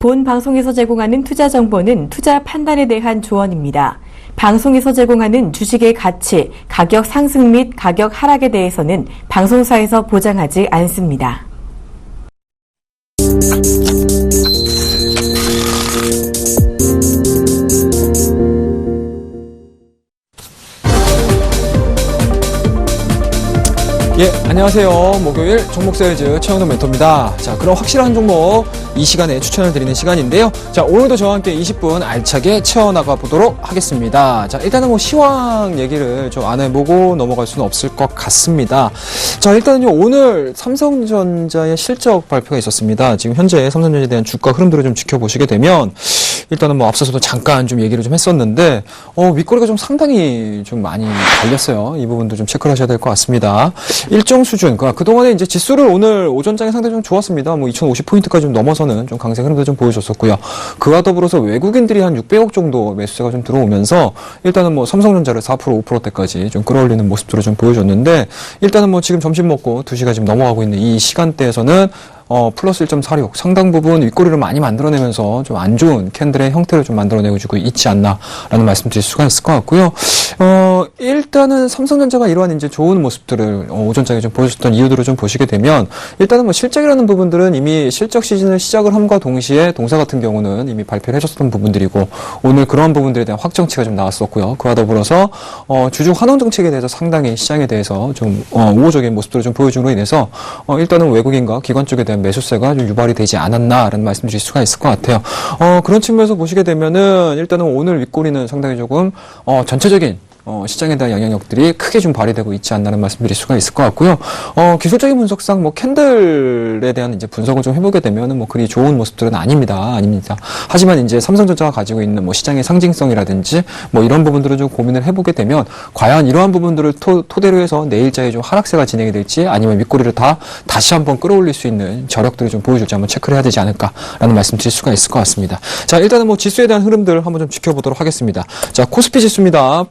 본 방송에서 제공하는 투자 정보는 투자 판단에 대한 조언입니다. 방송에서 제공하는 주식의 가치, 가격 상승 및 가격 하락에 대해서는 방송사에서 보장하지 않습니다. 예, 안녕하세요. 목요일 종목세일즈 최영돈 멘토입니다. 자, 그럼 확실한 종목 이 시간에 추천을 드리는 시간인데요. 자, 오늘도 저와 함께 20분 알차게 채워나가 보도록 하겠습니다. 자, 일단은 시황 얘기를 좀 안 해보고 넘어갈 수는 없을 것 같습니다. 자, 일단은요, 오늘 삼성전자의 실적 발표가 있었습니다. 지금 현재 삼성전자에 대한 주가 흐름들을 좀 지켜보시게 되면 일단은 앞서서도 잠깐 좀 얘기를 좀 했었는데, 윗꼬리가 좀 상당히 좀 많이 달렸어요. 이 부분도 좀 체크를 하셔야 될 것 같습니다. 일정 수준, 그동안에 이제 지수를 오늘 오전장에 상당히 좀 좋았습니다. 2050포인트까지 좀 넘어서는 좀 강세 흐름도 좀 보여줬었고요. 그와 더불어서 외국인들이 한 600억 정도 매수세가 좀 들어오면서 일단은 삼성전자를 4%, 5%대까지 좀 끌어올리는 모습들을 좀 보여줬는데, 일단은 지금 점심 먹고 2시가 지금 넘어가고 있는 이 시간대에서는 플러스 1.46 상당 부분 윗꼬리를 많이 만들어내면서 좀 안 좋은 캔들의 형태를 좀 만들어내고 있지 않나라는 말씀 드릴 수가 있을 것 같고요. 일단은 삼성전자가 이러한 이제 좋은 모습들을 오전장에 좀 보여줬던 이유들을 좀 보시게 되면, 일단은 실적이라는 부분들은 이미 실적 시즌을 시작을 함과 동시에 동사 같은 경우는 이미 발표를 해줬었던 부분들이고, 오늘 그런 부분들에 대한 확정치가 좀 나왔었고요. 그와 더불어서 주주 환원 정책에 대해서 상당히 시장에 대해서 좀 우호적인 모습들을 좀 보여줌으로 인해서 일단은 외국인과 기관 쪽에 대한 매수세가 좀 유발이 되지 않았나라는 말씀드릴 수가 있을 것 같아요. 그런 측면에서 보시게 되면은 일단은 오늘 윗꼬리는 상당히 조금 전체적인 시장에 대한 영향력들이 크게 좀 발휘되고 있지 않나는 말씀드릴 수가 있을 것 같고요. 기술적인 분석상 캔들에 대한 이제 분석을 좀 해보게 되면은 그리 좋은 모습들은 아닙니다. 하지만 이제 삼성전자가 가지고 있는 시장의 상징성이라든지 이런 부분들을 좀 고민을 해보게 되면, 과연 이러한 부분들을 토대로 해서 내일자에 좀 하락세가 진행이 될지, 아니면 윗꼬리를 다시 한번 끌어올릴 수 있는 저력들을 좀 보여줄지 한번 체크를 해야 되지 않을까라는 말씀드릴 수가 있을 것 같습니다. 자, 일단은 지수에 대한 흐름들 한번 좀 지켜보도록 하겠습니다. 자, 코스피 지수입니다.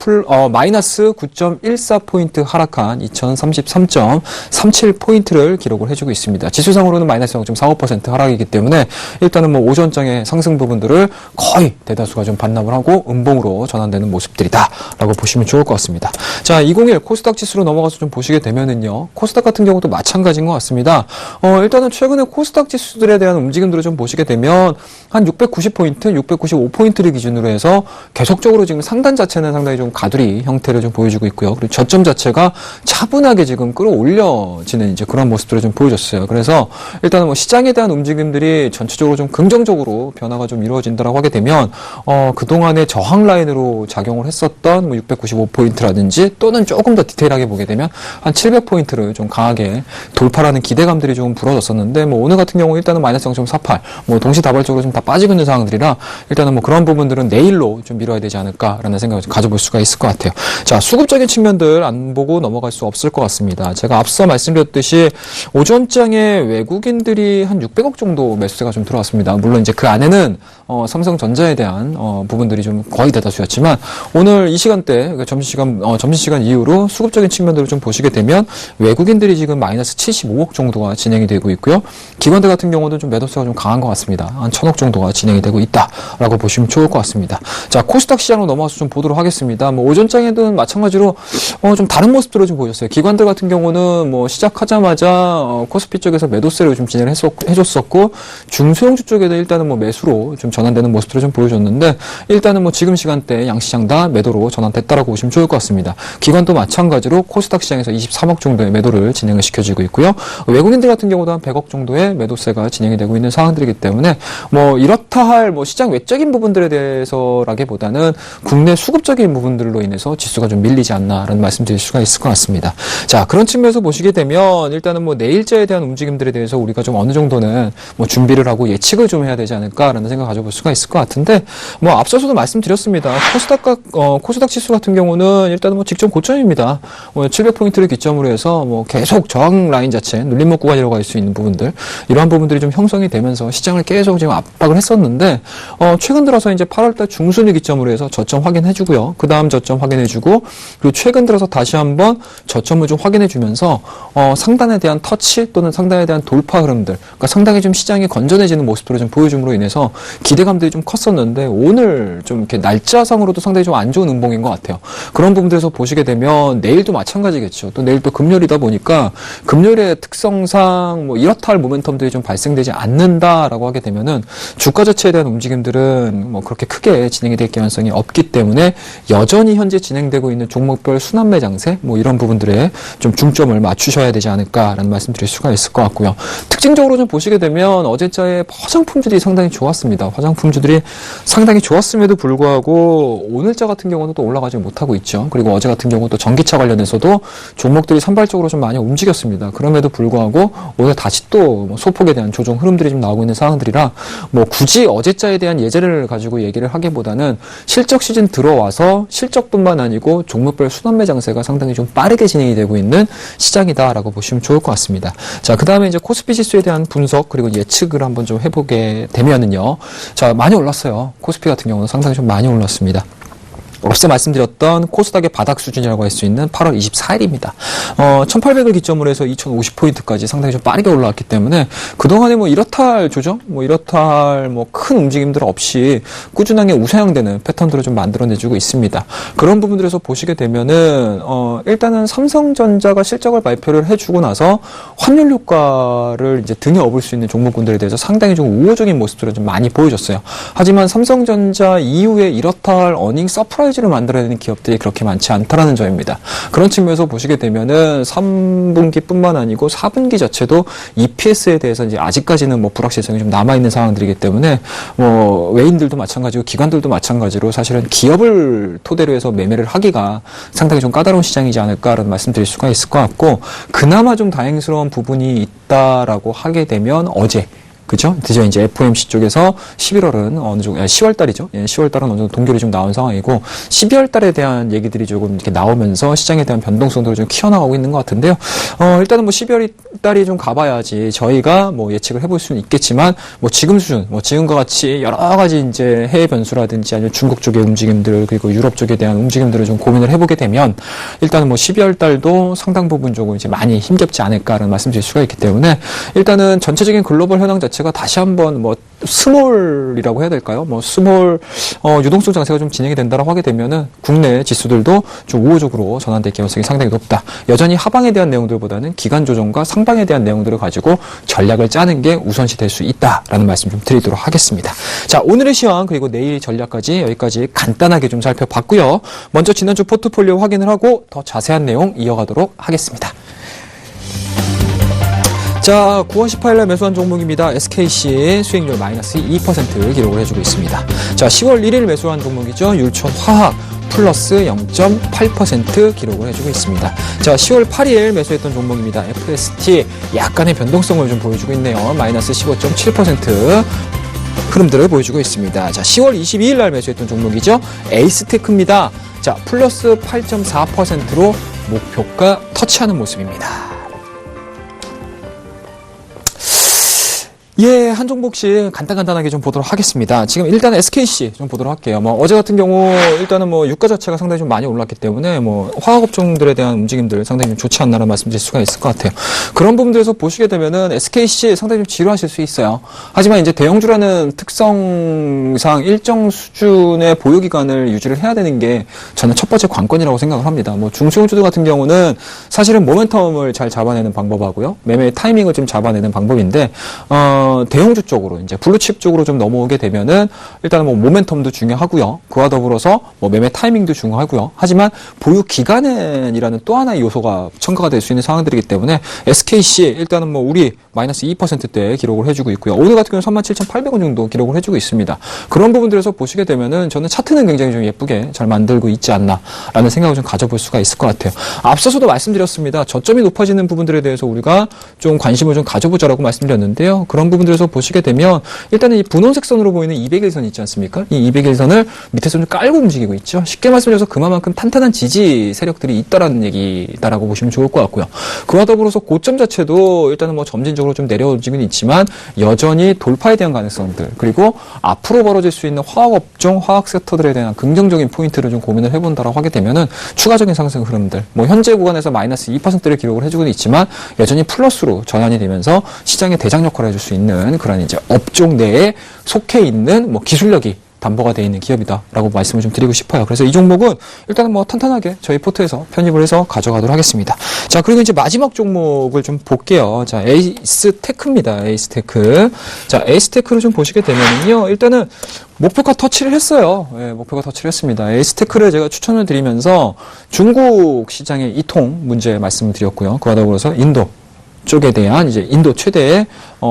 마이너스 9.14포인트 하락한 2033.37포인트를 기록을 해주고 있습니다. 지수상으로는 마이너스 0.45% 하락이기 때문에 일단은 오전장의 상승 부분들을 거의 대다수가 좀 반납을 하고 음봉으로 전환되는 모습들이다 라고 보시면 좋을 것 같습니다. 자, 201 코스닥 지수로 넘어가서 좀 보시게 되면은요, 코스닥 같은 경우도 마찬가지인 것 같습니다. 일단은 최근에 코스닥 지수들에 대한 움직임들을 좀 보시게 되면 한 690포인트, 695포인트를 기준으로 해서 계속적으로 지금 상단 자체는 상당히 좀 가두리 형태를 좀 보여주고 있고요. 그리고 저점 자체가 차분하게 지금 끌어올려지는 이제 그런 모습들을 좀 보여줬어요. 그래서 일단은 시장에 대한 움직임들이 전체적으로 좀 긍정적으로 변화가 좀 이루어진다라고 하게 되면, 그동안의 저항 라인으로 작용을 했었던 695포인트라든지 또는 조금 더 디테일하게 보게 되면 한 700포인트를 좀 강하게 돌파라는 기대감들이 좀 불어졌었는데, 오늘 같은 경우 일단은 마이너스 0.48, 동시다발적으로 좀 다 빠지고 있는 상황들이라 일단은 그런 부분들은 내일로 좀 미뤄야 되지 않을까라는 생각을 좀 가져볼 수가 있을 것 같아요. 자, 수급적인 측면들 안 보고 넘어갈 수 없을 것 같습니다. 제가 앞서 말씀드렸듯이 오전장에 외국인들이 한 600억 정도 매수세가 좀 들어왔습니다. 물론 이제 그 안에는 삼성전자에 대한 부분들이 좀 거의 대다수였지만, 오늘 이 시간대, 그러니까 점심시간 이후로 수급적인 측면들을 좀 보시게 되면 외국인들이 지금 마이너스 75억 정도가 진행이 되고 있고요. 기관들 같은 경우도 좀 매도세가 좀 강한 것 같습니다. 한 1000억 정도가 진행이 되고 있다라고 보시면 좋을 것 같습니다. 자, 코스닥 시장으로 넘어가서 좀 보도록 하겠습니다. 오전장에도 마찬가지로 좀 다른 모습들을 좀 보여줬어요. 기관들 같은 경우는 시작하자마자 코스피 쪽에서 매도세를 좀 진행을 해줬었고, 중소형주 쪽에도 일단은 매수로 좀 전환되는 모습들을 좀 보여줬는데, 일단은 지금 시간대 양시장 다 매도로 전환됐다라고 보시면 좋을 것 같습니다. 기관도 마찬가지로 코스닥 시장에서 23억 정도의 매도를 진행을 시켜주고 있고요. 외국인들 같은 경우도 한 100억 정도의 매도세가 진행이 되고 있는 상황들이기 때문에 이렇다 할 시장 외적인 부분들에 대해서라기보다는 국내 수급적인 부분들로 인해서 지수가 좀 밀리지 않나라는 말씀드릴 수가 있을 것 같습니다. 자, 그런 측면에서 보시게 되면 일단은 내일자에 대한 움직임들에 대해서 우리가 좀 어느 정도는 준비를 하고 예측을 좀 해야 되지 않을까라는 생각 가져볼 가져볼 수가 있을 것 같은데, 뭐 앞서서도 말씀드렸습니다. 코스닥 지수 같은 경우는 일단은 뭐 직전 고점입니다. 700포인트를 기점으로 해서 뭐 계속 저항 라인 자체, 눌림목 구간이라고 할 수 있는 부분들, 이러한 부분들이 좀 형성이 되면서 시장을 계속 지금 압박을 했었는데, 최근 들어서 이제 8월달 중순을 기점으로 해서 저점 확인해주고요. 그 다음 저점 확인해주고, 그리고 최근 들어서 다시 한번 저점을 좀 확인해주면서, 상단에 대한 터치 또는 상단에 대한 돌파 흐름들, 그러니까 상당히 좀 시장이 건전해지는 모습들을 좀 보여줌으로 인해서 기대감들이 좀 컸었는데, 오늘 좀 이렇게 날짜상으로도 상당히 좀 안 좋은 음봉인 것 같아요. 그런 부분들에서 보시게 되면 내일도 마찬가지겠죠. 또 내일 또 금요일이다 보니까 금요일의 특성상 뭐 이렇다 할 모멘텀들이 좀 발생되지 않는다라고 하게 되면은 주가 자체에 대한 움직임들은 뭐 그렇게 크게 진행이 될 가능성이 없기 때문에 여전히 현재 진행되고 있는 종목별 순환매 장세 뭐 이런 부분들에 좀 중점을 맞추셔야 되지 않을까라는 말씀드릴 수가 있을 것 같고요. 특징적으로 좀 보시게 되면 어제자의 화장품주들이 상당히 좋았습니다. 화장품주들이 상당히 좋았음에도 불구하고 오늘자 같은 경우는 또 올라가지 못하고 있죠. 그리고 어제 같은 경우 또 전기차 관련해서도 종목들이 산발적으로 좀 많이 움직였습니다. 그럼에도 불구하고 오늘 다시 또 소폭에 대한 조정 흐름들이 좀 나오고 있는 상황들이라 뭐 굳이 어제자에 대한 예제를 가지고 얘기를 하기보다는 실적 시즌 들어와서 실적뿐만 아니고 종목별 순환매 장세가 상당히 좀 빠르게 진행이 되고 있는 시장이다라고 보시면 좋을 것 같습니다. 자, 그 다음에 이제 코스피 지수에 대한 분석 그리고 예측을 한번 좀 해보게 되면은요. 자, 많이 올랐어요. 코스피 같은 경우는 상당히 좀 많이 올랐습니다. 앞서 말씀드렸던 코스닥의 바닥 수준이라고 할 수 있는 8월 24일입니다. 1800을 기점으로 해서 2050포인트까지 상당히 좀 빠르게 올라왔기 때문에 그동안에 뭐 이렇다 할 조정, 뭐 이렇다 할 뭐 큰 움직임들 없이 꾸준하게 우상향되는 패턴들을 좀 만들어내주고 있습니다. 그런 부분들에서 보시게 되면은, 일단은 삼성전자가 실적을 발표를 해주고 나서 환율 효과를 이제 등에 업을 수 있는 종목군들에 대해서 상당히 좀 우호적인 모습들을 좀 많이 보여줬어요. 하지만 삼성전자 이후에 이렇다 할 어닝 서프라이즈를 만들어내는 기업들이 그렇게 많지 않다라는 점입니다. 그런 측면에서 보시게 되면은 3분기뿐만 아니고 4분기 자체도 EPS에 대해서 이제 아직까지는 뭐 불확실성이 좀 남아있는 상황들이기 때문에 뭐 외인들도 마찬가지고 기관들도 마찬가지로 사실은 기업을 토대로 해서 매매를 하기가 상당히 좀 까다로운 시장이지 않을까라는 말씀드릴 수가 있을 것 같고 그나마 좀 다행스러운 부분이 있다라고 하게 되면 어제 그죠? 드디어 이제 FOMC 쪽에서 11월은 어느 정도, 10월 달이죠. 예, 10월 달은 어느 정도 동결이 좀 나온 상황이고, 12월 달에 대한 얘기들이 조금 이렇게 나오면서 시장에 대한 변동성들을 좀 키워나가고 있는 것 같은데요. 일단은 뭐 12월 달이 좀 가봐야지 저희가 뭐 예측을 해볼 수는 있겠지만, 뭐 지금 수준, 뭐 지금과 같이 여러 가지 이제 해외 변수라든지 아니면 중국 쪽의 움직임들, 그리고 유럽 쪽에 대한 움직임들을 좀 고민을 해보게 되면, 일단은 뭐 12월 달도 상당 부분 조금 이제 많이 힘겹지 않을까라는 말씀드릴 수가 있기 때문에, 일단은 전체적인 글로벌 현황 자체 제가 다시 한번 뭐 스몰이라고 해야 될까요? 뭐 스몰 유동성 장세가 좀 진행이 된다라고 하게 되면은 국내 지수들도 좀 우호적으로 전환될 가능성이 상당히 높다. 여전히 하방에 대한 내용들보다는 기간 조정과 상방에 대한 내용들을 가지고 전략을 짜는 게 우선시 될 수 있다라는 말씀 좀 드리도록 하겠습니다. 자, 오늘의 시황 그리고 내일 전략까지 여기까지 간단하게 좀 살펴봤고요. 먼저 지난주 포트폴리오 확인을 하고 더 자세한 내용 이어가도록 하겠습니다. 자, 9월 18일 매수한 종목입니다. SKC 수익률 마이너스 2% 기록을 해주고 있습니다. 자, 10월 1일 매수한 종목이죠. 율촌화학 플러스 0.8% 기록을 해주고 있습니다. 자, 10월 8일 매수했던 종목입니다. FST 약간의 변동성을 좀 보여주고 있네요. 마이너스 15.7% 흐름들을 보여주고 있습니다. 자, 10월 22일 날 매수했던 종목이죠. 에이스테크입니다. 자, 플러스 8.4%로 목표가 터치하는 모습입니다. 예, 한 종목씩 간단하게 좀 보도록 하겠습니다. 지금 일단 SKC 좀 보도록 할게요. 뭐 어제 같은 경우 일단은 뭐 유가 자체가 상당히 좀 많이 올랐기 때문에 뭐 화학업종들에 대한 움직임들 상당히 좀 좋지 않나라는 말씀드릴 수가 있을 것 같아요. 그런 부분들에서 보시게 되면은 SKC 상당히 좀 지루하실 수 있어요. 하지만 이제 대형주라는 특성상 일정 수준의 보유 기간을 유지를 해야 되는 게 저는 첫 번째 관건이라고 생각을 합니다. 뭐 중소형주들 같은 경우는 사실은 모멘텀을 잘 잡아내는 방법하고요. 매매 타이밍을 좀 잡아내는 방법인데 대형주 쪽으로 이제 블루칩 쪽으로 좀 넘어오게 되면은 일단은 뭐 모멘텀도 중요하고요. 그와 더불어서 뭐 매매 타이밍도 중요하고요. 하지만 보유 기간이라는 또 하나의 요소가 첨가가 될 수 있는 상황들이기 때문에 SKC 일단은 뭐 우리 마이너스 2%대 기록을 해주고 있고요. 오늘 같은 경우는 37,800원 정도 기록을 해주고 있습니다. 그런 부분들에서 보시게 되면은 저는 차트는 굉장히 좀 예쁘게 잘 만들고 있지 않나라는 생각을 좀 가져볼 수가 있을 것 같아요. 앞서서도 말씀드렸습니다. 저점이 높아지는 부분들에 대해서 우리가 좀 관심을 좀 가져보자라고 말씀드렸는데요. 그런 부분들에서 보시게 되면 일단은 이 분홍색 선으로 보이는 200일선 있지 않습니까? 이 200일선을 밑에서 좀 깔고 움직이고 있죠. 쉽게 말씀드려서 그만큼 탄탄한 지지 세력들이 있다라는 얘기다라고 보시면 좋을 것 같고요. 그와 더불어서 고점 자체도 일단은 뭐 점진적으로 좀 내려오지는 있지만 여전히 돌파에 대한 가능성들, 그리고 앞으로 벌어질 수 있는 화학업종, 화학 섹터들에 대한 긍정적인 포인트를 좀 고민을 해본다라고 하게 되면은 추가적인 상승 흐름들, 뭐 현재 구간에서 마이너스 2%를 기록을 해주고는 있지만 여전히 플러스로 전환이 되면서 시장의 대장 역할을 해줄 수 있는 그런 이제 업종 내에 속해 있는 뭐 기술력이 담보가 되어 있는 기업이다라고 말씀을 좀 드리고 싶어요. 그래서 이 종목은 일단은 뭐 탄탄하게 저희 포트에서 편입을 해서 가져가도록 하겠습니다. 자, 그리고 이제 마지막 종목을 좀 볼게요. 자, 에이스테크입니다. 에이스테크. 자, 에이스테크를 좀 보시게 되면요. 일단은 목표가 터치를 했어요. 예, 목표가 터치를 했습니다. 에이스테크를 제가 추천을 드리면서 중국 시장의 이통 문제 말씀을 드렸고요. 그와 더불어서 인도 쪽에 대한 이제 인도 최대의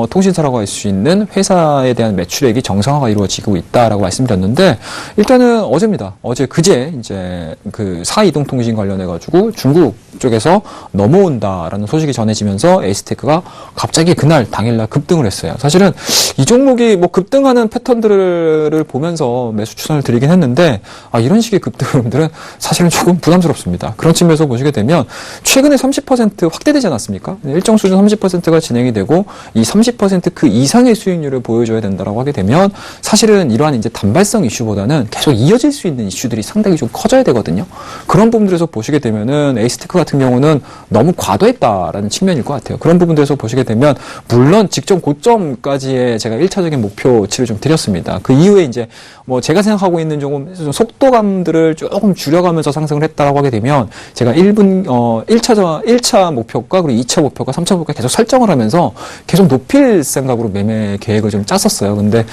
통신사라고 할 수 있는 회사에 대한 매출액이 정상화가 이루어지고 있다라고 말씀드렸는데 일단은 어제입니다. 그제 이제 그 사이동통신 관련해 가지고 중국 쪽에서 넘어온다라는 소식이 전해지면서 에이스테크가 갑자기 그날 당일날 급등을 했어요. 사실은 이 종목이 뭐 급등하는 패턴들을 보면서 매수 추천을 드리긴 했는데 이런 식의 급등들은 사실은 조금 부담스럽습니다. 그런 측면에서 보시게 되면 최근에 30% 확대되지 않았습니까? 일정 수준 30%가 진행이 되고 이 30% 이상의 수익률을 보여줘야 된다라고 하게 되면 사실은 이러한 이제 단발성 이슈보다는 계속 이어질 수 있는 이슈들이 상당히 좀 커져야 되거든요. 그런 부분들에서 보시게 되면은 에이스테크 같은 경우는 너무 과도했다라는 측면일 것 같아요. 그런 부분들에서 보시게 되면 물론 직전 고점까지의 제가 1차적인 목표치를 좀 드렸습니다. 그 이후에 이제 뭐 제가 생각하고 있는 조금 속도감들을 조금 줄여가면서 상승을 했다라고 하게 되면 제가 1차 목표가 그리고 2차 목표가 3차 목표가 계속 설정을 하면서 계속 높일 생각으로 매매 계획을 좀 짰었어요. 근데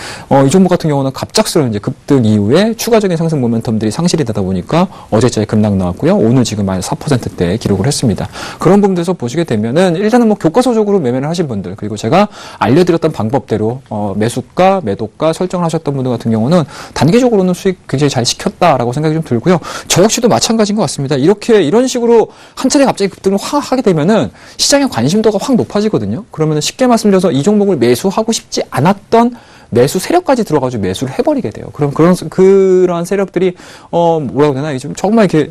이 종목 같은 경우는 갑작스러운 이제 급등 이후에 추가적인 상승 모멘텀들이 상실이 되다 보니까 어제자에 급락 나왔고요. 오늘 지금 마이너스 4%대 기록을 했습니다. 그런 부분에서 보시게 되면은 일단은 뭐 교과서적으로 매매를 하신 분들 그리고 제가 알려드렸던 방법대로 매수가, 매도가 설정을 하셨던 분들 같은 경우는 단기적으로는 수익 굉장히 잘 시켰다라고 생각이 좀 들고요. 저 역시도 마찬가지인 것 같습니다. 이런 식으로 한 차례 갑자기 급등을 확 하게 되면은 시장의 관심도가 확 높아지거든요. 그러면 쉽게 말씀드려서 이 종목을 매수하고 싶지 않았던 매수 세력까지 들어가지고 매수를 해버리게 돼요. 그럼 그러한 세력들이 뭐라고 해야 되나 이게 좀 정말 이렇게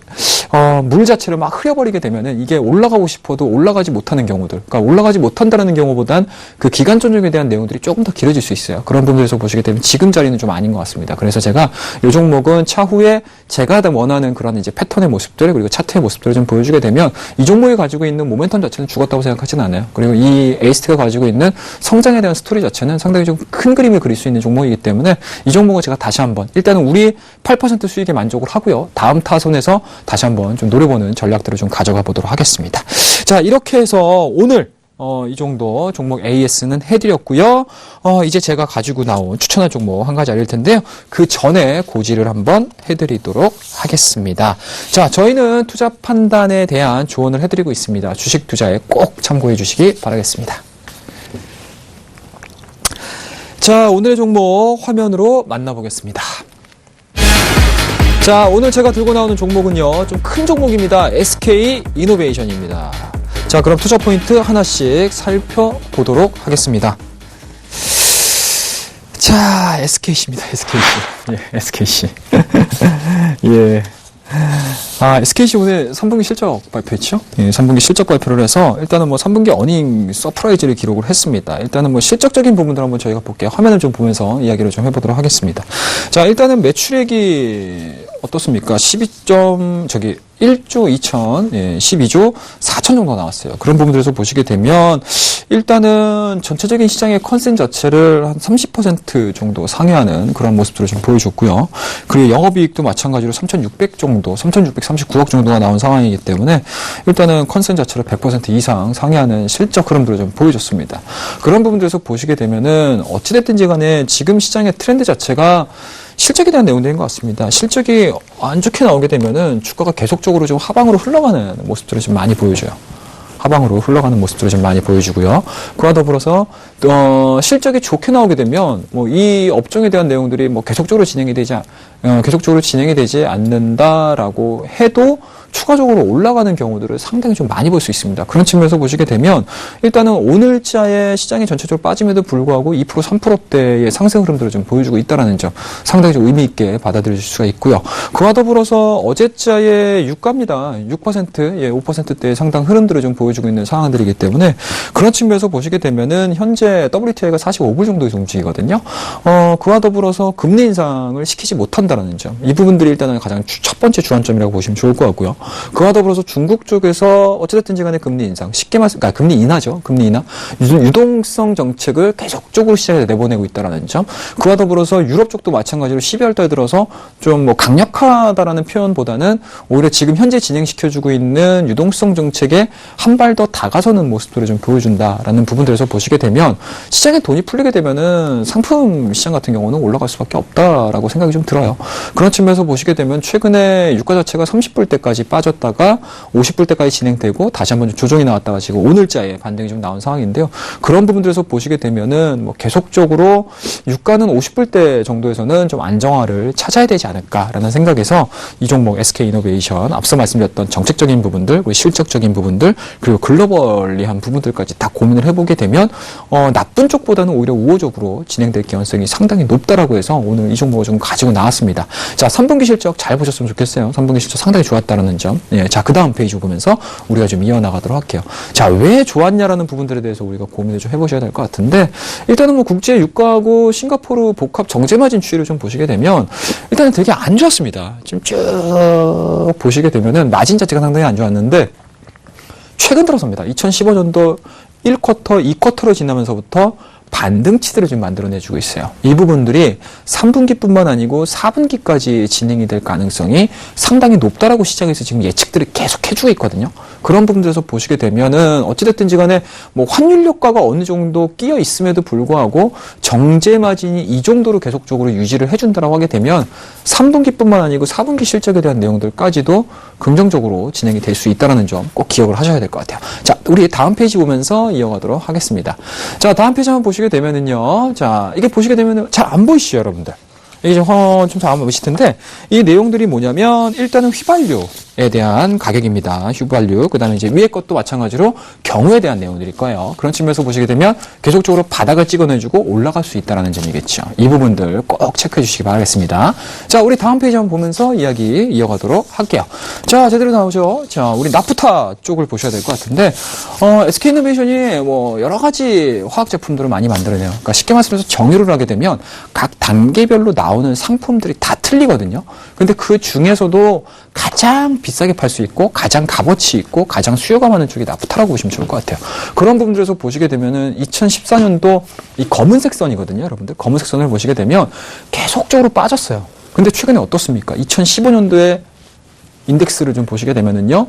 물 자체를 막 흐려버리게 되면은 이게 올라가고 싶어도 올라가지 못하는 경우들, 그러니까 올라가지 못한다는 경우보단 그 기간 전종에 대한 내용들이 조금 더 길어질 수 있어요. 그런 부분에서 보시게 되면 지금 자리는 좀 아닌 것 같습니다. 그래서 제가 이 종목은 차후에 제가 원하는 그런 이제 패턴의 모습들 그리고 차트의 모습들을 좀 보여주게 되면 이 종목이 가지고 있는 모멘텀 자체는 죽었다고 생각하지는 않아요. 그리고 이 에이스트가 가지고 있는 성장에 대한 스토리 자체는 상당히 좀 큰 그림을 그릴 수 있는 종목이기 때문에 이 종목은 제가 다시 한번 일단은 우리 8% 수익에 만족을 하고요. 다음 타선에서 다시 한번 좀 노려보는 전략들을 좀 가져가 보도록 하겠습니다. 자, 이렇게 해서 오늘 이 정도 종목 AS는 해드렸고요. 이제 제가 가지고 나온 추천할 종목 한 가지 알릴 텐데요. 그 전에 고지를 한번 해드리도록 하겠습니다. 자, 저희는 투자 판단에 대한 조언을 해드리고 있습니다. 주식 투자에 꼭 참고해 주시기 바라겠습니다. 자, 오늘의 종목 화면으로 만나보겠습니다. 자, 오늘 제가 들고 나오는 종목은요, 좀 큰 종목입니다. SK 이노베이션입니다. 자, 그럼 투자 포인트 하나씩 살펴보도록 하겠습니다. 자, SKC입니다. SKC. 예, SKC. 예. SKC 오늘 3분기 실적 발표했죠? 예, 3분기 실적 발표를 해서 일단은 뭐 3분기 어닝 서프라이즈를 기록을 했습니다. 일단은 뭐 실적적인 부분들 한번 저희가 볼게요. 화면을 좀 보면서 이야기를 좀 해보도록 하겠습니다. 자, 일단은 매출액이 어떻습니까? 1조 12조 4천 정도 나왔어요. 그런 부분들에서 보시게 되면 일단은 전체적인 시장의 컨센 자체를 한 30% 정도 상회하는 그런 모습들을 좀 보여줬고요. 그리고 영업이익도 마찬가지로 3,600 정도, 3,639억 정도가 나온 상황이기 때문에 일단은 컨센 자체를 100% 이상 상회하는 실적 흐름들을 좀 보여줬습니다. 그런 부분들에서 보시게 되면은 어찌됐든지 간에 지금 시장의 트렌드 자체가 실적에 대한 내용들인 것 같습니다. 실적이 안 좋게 나오게 되면은 주가가 계속적으로 좀 하방으로 흘러가는 모습들을 좀 많이 보여줘요. 하방으로 흘러가는 모습들을 좀 많이 보여주고요. 그와 더불어서 실적이 좋게 나오게 되면 뭐 이 업종에 대한 내용들이 뭐 계속적으로 진행이 되지 않는다라고 해도 추가적으로 올라가는 경우들을 상당히 좀 많이 볼 수 있습니다. 그런 측면에서 보시게 되면 일단은 오늘자의 시장이 전체적으로 빠짐에도 불구하고 2% 3%대의 상승 흐름들을 좀 보여주고 있다는 점 상당히 좀 의미 있게 받아들일 수가 있고요. 그와 더불어서 어제자의 유가입니다. 6%, 5%대의 상당 흐름들을 좀 보여주고 있는 상황들이기 때문에 그런 측면에서 보시게 되면은 현재 WTI가 45불 정도에서 움직이거든요. 그와 더불어서 금리 인상을 시키지 못한다는 점. 이 부분들이 일단은 가장 첫 번째 주안점이라고 보시면 좋을 것 같고요. 그와 더불어서 중국 쪽에서 어찌됐든지 간에 금리 인상, 그러니까 금리 인하죠. 금리 인하. 유동성 정책을 계속적으로 시장에 내보내고 있다는 점. 그와 더불어서 유럽 쪽도 마찬가지로 12월 달 들어서 좀 뭐 강력하다라는 표현보다는 오히려 지금 현재 진행시켜주고 있는 유동성 정책에 한 발 더 다가서는 모습들을 좀 보여준다라는 부분들에서 보시게 되면 시장에 돈이 풀리게 되면은 상품 시장 같은 경우는 올라갈 수밖에 없다라고 생각이 좀 들어요. 그런 측면에서 보시게 되면 최근에 유가 자체가 30불대까지 빠졌다가 50불대까지 진행되고 다시 한번 조정이 나왔다가 지금 오늘자에 반등이 좀 나온 상황인데요. 그런 부분들에서 보시게 되면은 뭐 계속적으로 유가는 50불대 정도에서는 좀 안정화를 찾아야 되지 않을까라는 생각에서 이 종목 SK이노베이션 앞서 말씀드렸던 정책적인 부분들, 그리고 실적적인 부분들, 그리고 글로벌리한 부분들까지 다 고민을 해보게 되면 나쁜 쪽보다는 오히려 우호적으로 진행될 가능성이 상당히 높다라고 해서 오늘 이 종목을 좀 가지고 나왔습니다. 자, 3분기 실적 잘 보셨으면 좋겠어요. 3분기 실적 상당히 좋았다는 점. 예, 자, 그 다음 페이지 보면서 우리가 좀 이어나가도록 할게요. 자, 왜 좋았냐라는 부분들에 대해서 우리가 고민을 좀 해보셔야 될 것 같은데, 일단은 뭐 국제 유가하고 싱가포르 복합 정제마진 추이를 좀 보시게 되면, 일단은 되게 안 좋았습니다. 지금 쭉 보시게 되면은 마진 자체가 상당히 안 좋았는데, 최근 들어서입니다. 2015년도 1쿼터, 2쿼터로 지나면서부터 반등치들을 좀 만들어내주고 있어요. 이 부분들이 3분기뿐만 아니고 4분기까지 진행이 될 가능성이 상당히 높다라고 시장에서 지금 예측들을 계속 해주고 있거든요. 그런 부분들에서 보시게 되면은 어찌됐든지 간에 뭐 환율 효과가 어느 정도 끼어 있음에도 불구하고 정제 마진이 이 정도로 계속적으로 유지를 해준다라고 하게 되면 3분기뿐만 아니고 4분기 실적에 대한 내용들까지도 긍정적으로 진행이 될 수 있다는 점 꼭 기억을 하셔야 될 것 같아요. 자, 우리 다음 페이지 보면서 이어가도록 하겠습니다. 자, 다음 페이지 한번 보시게 되면은요. 자, 이게 보시게 되면은 잘 안 보이시죠, 여러분들? 이게 좀 잘 안 보이실 텐데, 이 내용들이 뭐냐면, 일단은 휘발유에 대한 가격입니다. 휘발유. 그 다음에 이제 위에 것도 마찬가지로 경우에 대한 내용들일 거예요. 그런 측면에서 보시게 되면 계속적으로 바닥을 찍어내주고 올라갈 수 있다는 점이겠죠. 이 부분들 꼭 체크해 주시기 바라겠습니다. 자, 우리 다음 페이지 한번 보면서 이야기 이어가도록 할게요. 자, 제대로 나오죠? 자, 우리 나프타 쪽을 보셔야 될 것 같은데, SK이노베이션이 뭐 여러 가지 화학 제품들을 많이 만들어내요. 그러니까 쉽게 말씀해서 정유를 하게 되면 각 단계별로 나오는 상품들이 다 틀리거든요. 근데 그 중에서도 가장 비싸게 팔 수 있고 가장 값어치 있고 가장 수요가 많은 쪽이 나프타라고 보시면 좋을 것 같아요. 그런 부분들에서 보시게 되면은 2014년도 이 검은색 선이거든요, 여러분들. 검은색 선을 보시게 되면 계속적으로 빠졌어요. 근데 최근에 어떻습니까? 2015년도에 인덱스를 좀 보시게 되면은요.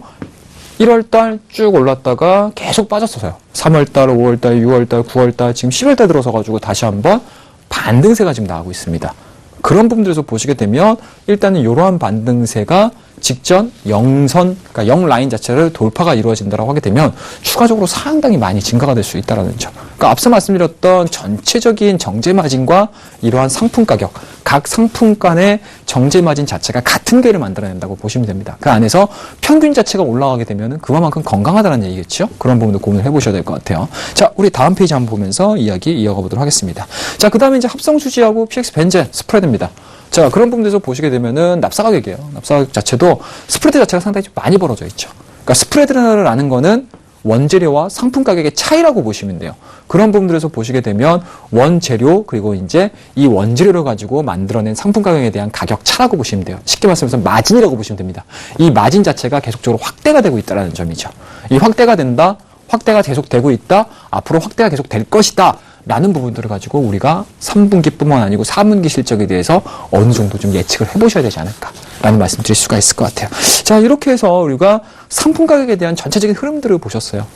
1월달 쭉 올랐다가 계속 빠졌어요. 3월달, 5월달, 6월달, 9월달, 지금 10월달 들어서가지고 다시 한번 반등세가 지금 나오고 있습니다. 그런 부분들에서 보시게 되면 일단은 이러한 반등세가 직전 0선, 그러니까 0 라인 자체를 돌파가 이루어진다고 하게 되면 추가적으로 상당히 많이 증가가 될 수 있다는 점. 그러니까 앞서 말씀드렸던 전체적인 정제 마진과 이러한 상품 가격, 각 상품 간의 정제 마진 자체가 같은 궤를 만들어낸다고 보시면 됩니다. 그 안에서 평균 자체가 올라가게 되면 그만큼 건강하다는 얘기겠죠. 그런 부분도 고민을 해보셔야 될 것 같아요. 자, 우리 다음 페이지 한번 보면서 이야기 이어가 보도록 하겠습니다. 자, 그 다음에 이제 합성 수지하고 PX 벤젠 스프레드입니다. 자, 그런 부분에서 보시게 되면은 납사 가격이에요. 납사 가격 자체도 스프레드 자체가 상당히 좀 많이 벌어져 있죠. 그러니까 스프레드라는 거는 원재료와 상품 가격의 차이라고 보시면 돼요. 그런 부분들에서 보시게 되면 원재료 그리고 이제 이 원재료를 가지고 만들어낸 상품 가격에 대한 가격 차라고 보시면 돼요. 쉽게 말씀해서 마진이라고 보시면 됩니다. 이 마진 자체가 계속적으로 확대가 되고 있다는 점이죠. 이 확대가 된다, 확대가 계속되고 있다, 앞으로 확대가 계속 될 것이다. 라는 부분들을 가지고 우리가 3분기뿐만 아니고 4분기 실적에 대해서 어느 정도 좀 예측을 해보셔야 되지 않을까라는 말씀 드릴 수가 있을 것 같아요. 자, 이렇게 해서 우리가 상품 가격에 대한 전체적인 흐름들을 보셨어요.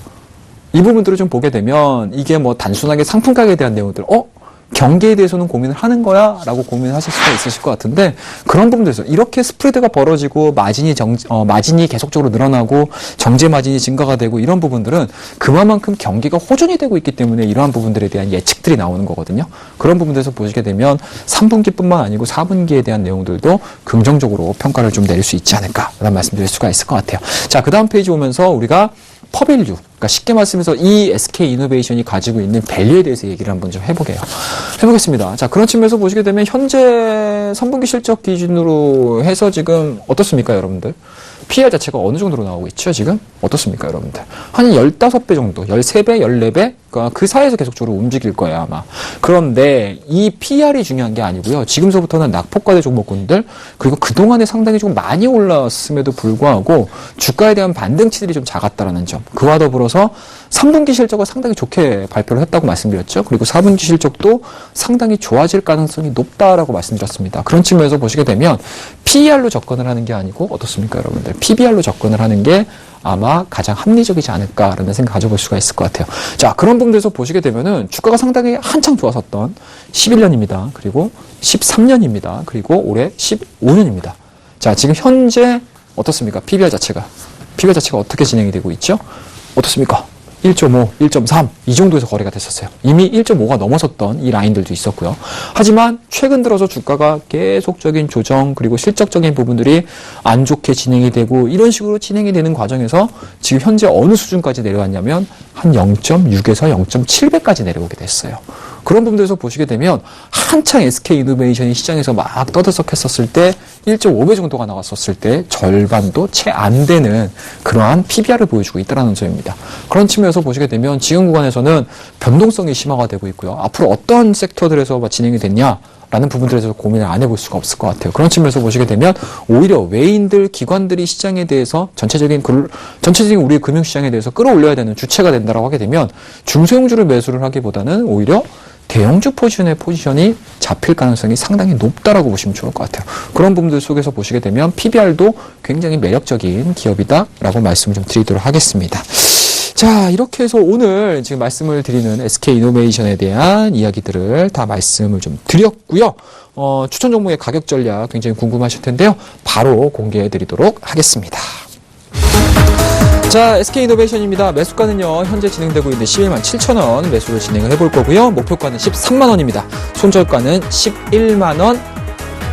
이 부분들을 좀 보게 되면 이게 뭐 단순하게 상품 가격에 대한 내용들, 경기에 대해서는 고민을 하는 거야? 라고 고민하실 수가 있으실 것 같은데 그런 부분들에서 이렇게 스프레드가 벌어지고 마진이 계속적으로 늘어나고 정제 마진이 증가가 되고 이런 부분들은 그만큼 경기가 호전이 되고 있기 때문에 이러한 부분들에 대한 예측들이 나오는 거거든요. 그런 부분들에서 보시게 되면 3분기뿐만 아니고 4분기에 대한 내용들도 긍정적으로 평가를 좀 내릴 수 있지 않을까라는 말씀드릴 수가 있을 것 같아요. 자, 그 다음 페이지 오면서 우리가 퍼밸류, 그러니까 쉽게 말씀해서 이 SK이노베이션이 가지고 있는 밸류에 대해서 얘기를 한번 좀 해보겠습니다. 자, 그런 측면에서 보시게 되면 현재 3분기 실적 기준으로 해서 지금 어떻습니까, 여러분들? PER 자체가 어느 정도로 나오고 있죠, 지금? 어떻습니까, 여러분들? 한 15배 정도, 13배, 14배? 그러니까 그 사이에서 계속적으로 움직일 거예요, 아마. 그런데 이 PER이 중요한 게 아니고요. 지금서부터는 낙폭과대 종목군들, 그리고 그동안에 상당히 좀 많이 올라왔음에도 불구하고 주가에 대한 반등치들이 좀 작았다라는 점. 그와 더불어서 3분기 실적을 상당히 좋게 발표를 했다고 말씀드렸죠. 그리고 4분기 실적도 상당히 좋아질 가능성이 높다라고 말씀드렸습니다. 그런 측면에서 보시게 되면 PER로 접근을 하는 게 아니고 어떻습니까, 여러분들? PBR로 접근을 하는 게 아마 가장 합리적이지 않을까라는 생각 가져볼 수가 있을 것 같아요. 자, 그런 부분들에서 보시게 되면은 주가가 상당히 한창 좋았었던 11년입니다. 그리고 13년입니다. 그리고 올해 15년입니다. 자, 지금 현재 어떻습니까? PBR 자체가 어떻게 진행이 되고 있죠? 어떻습니까? 1.5, 1.3 이 정도에서 거래가 됐었어요. 이미 1.5가 넘어섰던 이 라인들도 있었고요. 하지만 최근 들어서 주가가 계속적인 조정 그리고 실적적인 부분들이 안 좋게 진행이 되고 이런 식으로 진행이 되는 과정에서 지금 현재 어느 수준까지 내려왔냐면 한 0.6에서 0.7배까지 내려오게 됐어요. 그런 부분들에서 보시게 되면 한창 SK이노베이션이 시장에서 막 떠들썩했었을 때 1.5배 정도가 나왔었을 때 절반도 채 안 되는 그러한 PBR을 보여주고 있다는 점입니다. 그런 측면에서 보시게 되면 지금 구간에서는 변동성이 심화가 되고 있고요. 앞으로 어떤 섹터들에서 진행이 됐냐 라는 부분들에 대해서 고민을 안 해볼 수가 없을 것 같아요. 그런 측면에서 보시게 되면 오히려 외인들, 기관들이 시장에 대해서 전체적인 우리 금융시장에 대해서 끌어올려야 되는 주체가 된다고 하게 되면 중소형주를 매수를 하기보다는 오히려 대형주 포지션이 잡힐 가능성이 상당히 높다라고 보시면 좋을 것 같아요. 그런 부분들 속에서 보시게 되면 PBR도 굉장히 매력적인 기업이다라고 말씀을 좀 드리도록 하겠습니다. 자, 이렇게 해서 오늘 지금 말씀을 드리는 SK이노베이션에 대한 이야기들을 다 말씀을 좀 드렸고요. 추천 종목의 가격 전략 굉장히 궁금하실 텐데요. 바로 공개해 드리도록 하겠습니다. 자, SK이노베이션입니다. 매수가는요, 현재 진행되고 있는 11만 7천 원 매수를 진행을 해볼 거고요. 목표가는 13만 원입니다. 손절가는 11만 원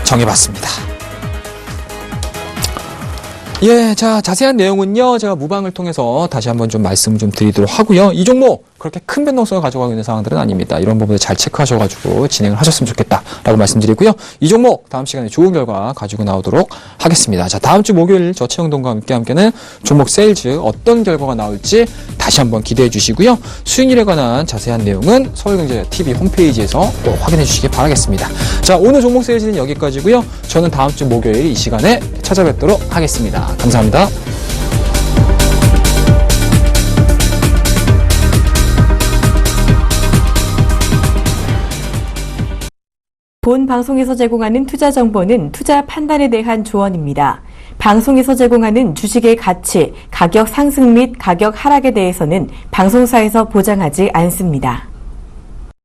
정해봤습니다. 예, 자, 자세한 내용은요, 제가 무방을 통해서 다시 한번 좀 말씀을 좀 드리도록 하고요. 이 종목, 그렇게 큰 변동성을 가져가고 있는 상황들은 아닙니다. 이런 부분을 잘 체크하셔가지고 진행을 하셨으면 좋겠다라고 말씀드리고요. 이 종목, 다음 시간에 좋은 결과 가지고 나오도록 하겠습니다. 자, 다음 주 목요일 저 최영동과 함께는 종목 세일즈 어떤 결과가 나올지 다시 한번 기대해 주시고요. 수익률에 관한 자세한 내용은 서울경제TV 홈페이지에서 꼭 확인해 주시기 바라겠습니다. 자, 오늘 종목 세일즈는 여기까지고요. 저는 다음 주 목요일 이 시간에 찾아뵙도록 하겠습니다. 감사합니다. 본 방송에서 제공하는 투자 정보는 투자 판단에 대한 조언입니다. 방송에서 제공하는 주식의 가치, 가격 상승 및 가격 하락에 대해서는 방송사에서 보장하지 않습니다.